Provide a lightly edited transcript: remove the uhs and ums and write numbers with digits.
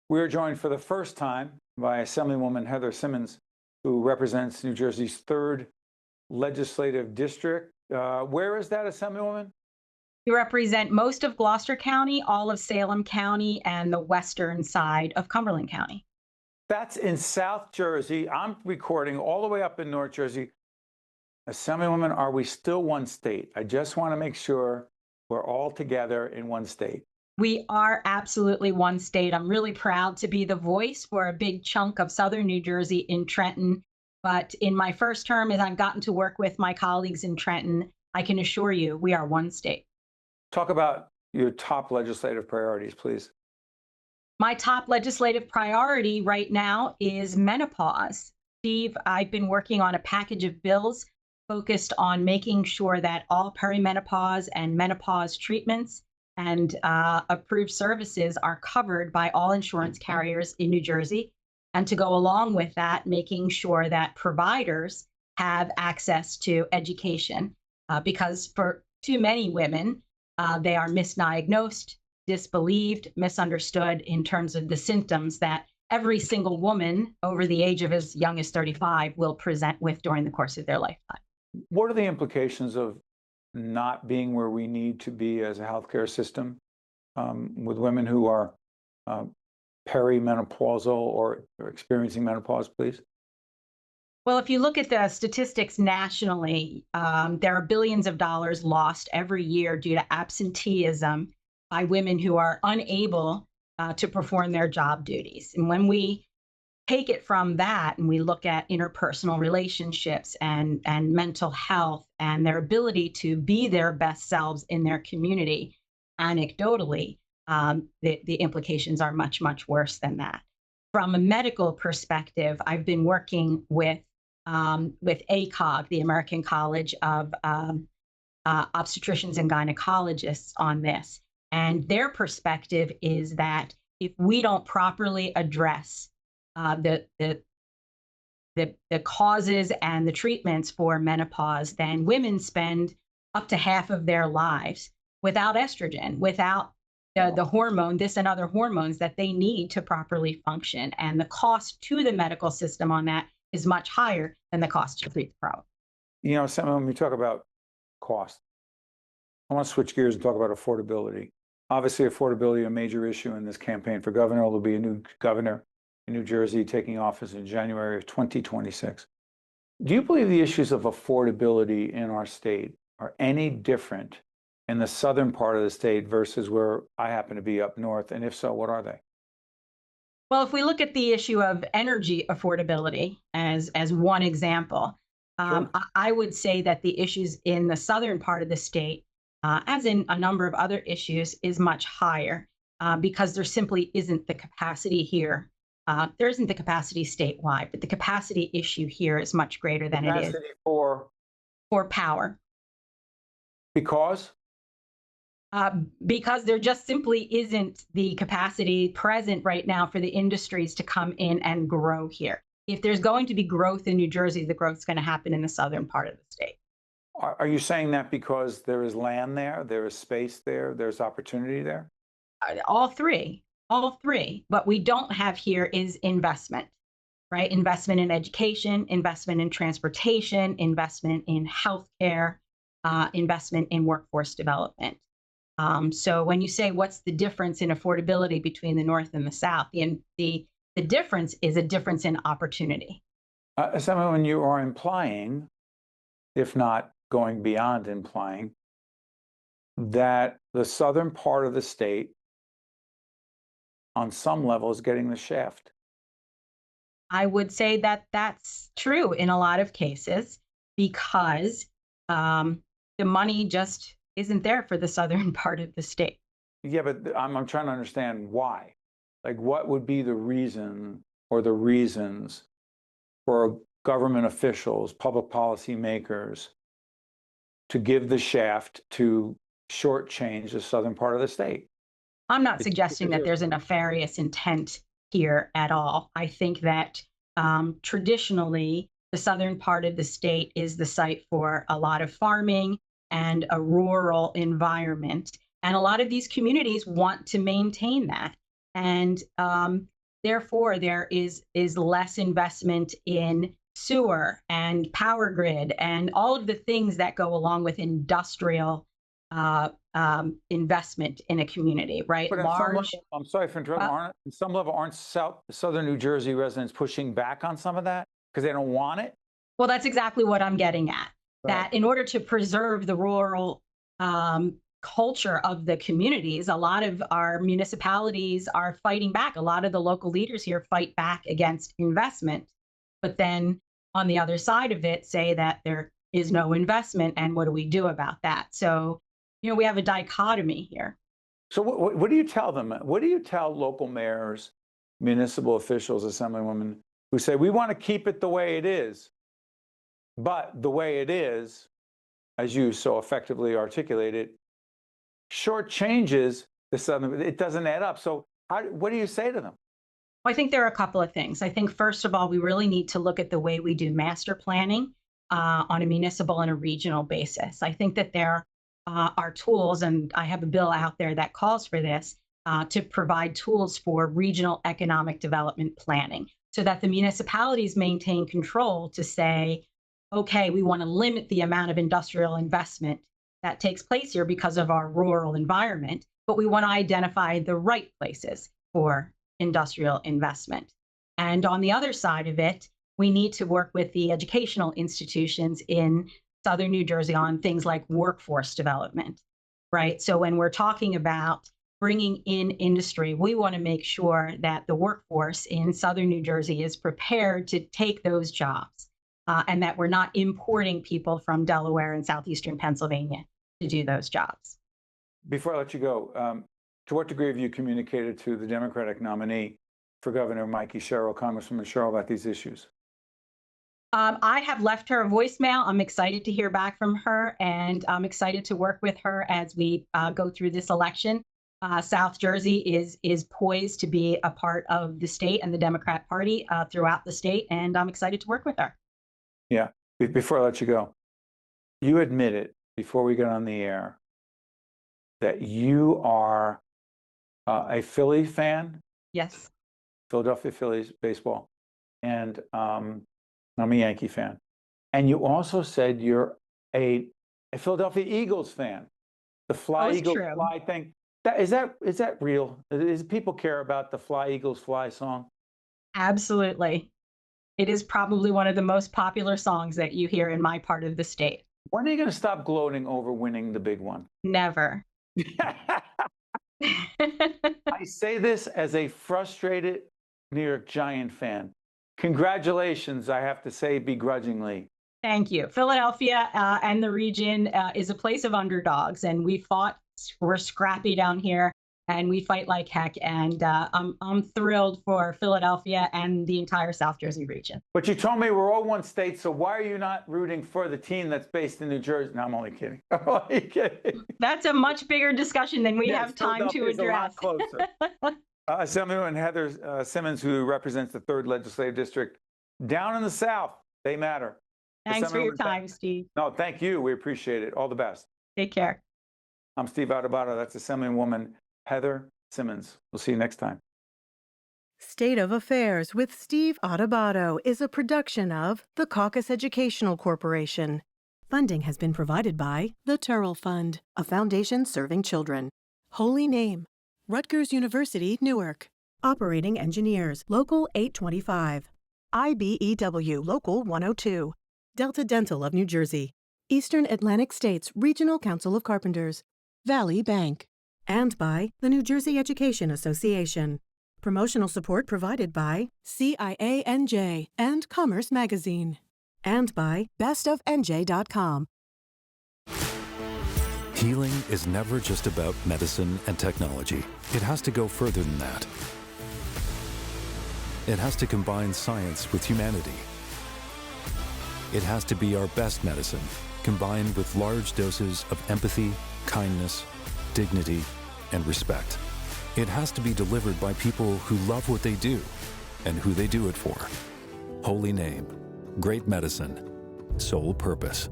We're joined for the first time by Assemblywoman Heather Simmons, who represents New Jersey's 3rd legislative district. Where is that, Assemblywoman? You represent most of Gloucester County, all of Salem County, and the western side of Cumberland County. That's in South Jersey. I'm recording all the way up in North Jersey. Assemblywoman, are we still one state? I just want to make sure we're all together in one state. We are absolutely one state. I'm really proud to be the voice for a big chunk of southern New Jersey in Trenton. But in my first term, as I've gotten to work with my colleagues in Trenton, I can assure you we are one state. Talk about your top legislative priorities, please. My top legislative priority right now is menopause. Steve, I've been working on a package of bills focused on making sure that all perimenopause and menopause treatments and approved services are covered by all insurance carriers in New Jersey. And to go along with that, making sure that providers have access to education because for too many women, they are misdiagnosed, disbelieved, misunderstood in terms of the symptoms that every single woman over the age of as young as 35 will present with during the course of their lifetime. What are the implications of not being where we need to be as a healthcare system with women who are perimenopausal or experiencing menopause, please? Well, if you look at the statistics nationally, there are billions of dollars lost every year due to absenteeism by women who are unable to perform their job duties. And when we take it from that and we look at interpersonal relationships and mental health and their ability to be their best selves in their community, anecdotally, the implications are much, much worse than that. From a medical perspective, I've been working with ACOG, the American College of Obstetricians and Gynecologists, on this. And their perspective is that if we don't properly address the causes and the treatments for menopause, then women spend up to half of their lives without estrogen, without the hormone, this and other hormones that they need to properly function. And the cost to the medical system on that is much higher than the cost to treat the problem. You know, when we talk about cost, I want to switch gears and talk about affordability. Obviously, affordability a major issue in this campaign for governor. There'll be a new governor in New Jersey taking office in January of 2026. Do you believe the issues of affordability in our state are any different in the southern part of the state versus where I happen to be up north? And if so, what are they? Well, if we look at the issue of energy affordability as one example, Sure. I would say that the issues in the southern part of the state, as in a number of other issues, is much higher because there simply isn't the capacity here. There isn't the capacity statewide, but the capacity issue here is much greater than it is Capacity for for power. because Because there just simply isn't the capacity present right now for the industries to come in and grow here. If there's going to be growth in New Jersey, the growth is going to happen in the southern part of the state. are you saying that because there is land there, there is space there, there's opportunity there? All three, all three. What we don't have here is investment, right? Investment in education, investment in transportation, investment in healthcare, investment in workforce development. So when you say what's the difference in affordability between the North and the South, the difference is a difference in opportunity. When you are implying, if not going beyond implying, that the southern part of the state on some level is getting the shaft. I would say that that's true in a lot of cases because the money just isn't there for the southern part of the state. Yeah, but I'm trying to understand why. Like, what would be the reason or the reasons for government officials, public policy makers, to give the shaft to shortchange the southern part of the state? I'm not suggesting that there's a nefarious intent here at all. I think that traditionally, the southern part of the state is the site for a lot of farming and a rural environment. And a lot of these communities want to maintain that. And Therefore, there is less investment in sewer and power grid and all of the things that go along with industrial investment in a community, right? But on some level, I'm sorry for interrupting, on some level, aren't southern New Jersey residents pushing back on some of that because they don't want it? Well, that's exactly what I'm getting at. Right. That in order to preserve the rural culture of the communities, a lot of our municipalities are fighting back. A lot of the local leaders here fight back against investment, but then on the other side of it, say that there is no investment, and what do we do about that? So, we have a dichotomy here. So what do you tell them? What do you tell local mayors, municipal officials, assemblywomen who say, we want to keep it the way it is, but the way it is, as you so effectively articulated, shortchanges the southern, it doesn't add up. So what do you say to them? Well, I think there are a couple of things. I think, first of all, we really need to look at the way we do master planning on a municipal and a regional basis. I think that there are tools, and I have a bill out there that calls for this, to provide tools for regional economic development planning so that the municipalities maintain control to say, okay, we want to limit the amount of industrial investment that takes place here because of our rural environment, but we want to identify the right places for industrial investment. And on the other side of it, we need to work with the educational institutions in southern New Jersey on things like workforce development, right? So when we're talking about bringing in industry, we want to make sure that the workforce in southern New Jersey is prepared to take those jobs, and that we're not importing people from Delaware and southeastern Pennsylvania to do those jobs. Before I let you go, to what degree have you communicated to the Democratic nominee for Governor Mikey Sherrill, Congresswoman Sherrill, about these issues? I have left her a voicemail. I'm excited to hear back from her, and I'm excited to work with her as we go through this election. South Jersey is poised to be a part of the state and the Democrat Party throughout the state, and I'm excited to work with her. Yeah. Before I let you go, you admitted before we got on the air that you are a Philly fan. Yes. Philadelphia Phillies baseball, and I'm a Yankee fan. And you also said you're a Philadelphia Eagles fan. The Fly Eagles true. Fly thing. Is that real? Does people care about the Fly Eagles Fly song? Absolutely. It is probably one of the most popular songs that you hear in my part of the state. When are you going to stop gloating over winning the big one? Never. I say this as a frustrated New York Giant fan. Congratulations, I have to say begrudgingly. Thank you. Philadelphia and the region is a place of underdogs, and we're scrappy down here, and we fight like heck. And I'm thrilled for Philadelphia and the entire South Jersey region. But you told me we're all one state, so why are you not rooting for the team that's based in New Jersey? No, I'm only kidding. I'm only kidding. That's a much bigger discussion than we have time to address. A lot closer. Assemblywoman Heather Simmons, who represents the 3rd Legislative District down in the South, they matter. Thanks for your time, Steve. No, thank you. We appreciate it. All the best. Take care. I'm Steve Adubato. That's Assemblywoman Heather Simmons. We'll see you next time. State of Affairs with Steve Adubato is a production of the Caucus Educational Corporation. Funding has been provided by the Turrell Fund, a foundation serving children. Holy Name, Rutgers University, Newark. Operating Engineers, Local 825. IBEW, Local 102. Delta Dental of New Jersey. Eastern Atlantic States Regional Council of Carpenters. Valley Bank. And by the New Jersey Education Association. Promotional support provided by CIANJ and Commerce Magazine. And by bestofnj.com. Healing is never just about medicine and technology. It has to go further than that. It has to combine science with humanity. It has to be our best medicine, combined with large doses of empathy, kindness, dignity, and respect. It has to be delivered by people who love what they do and who they do it for. Holy Name. Great medicine. Sole purpose.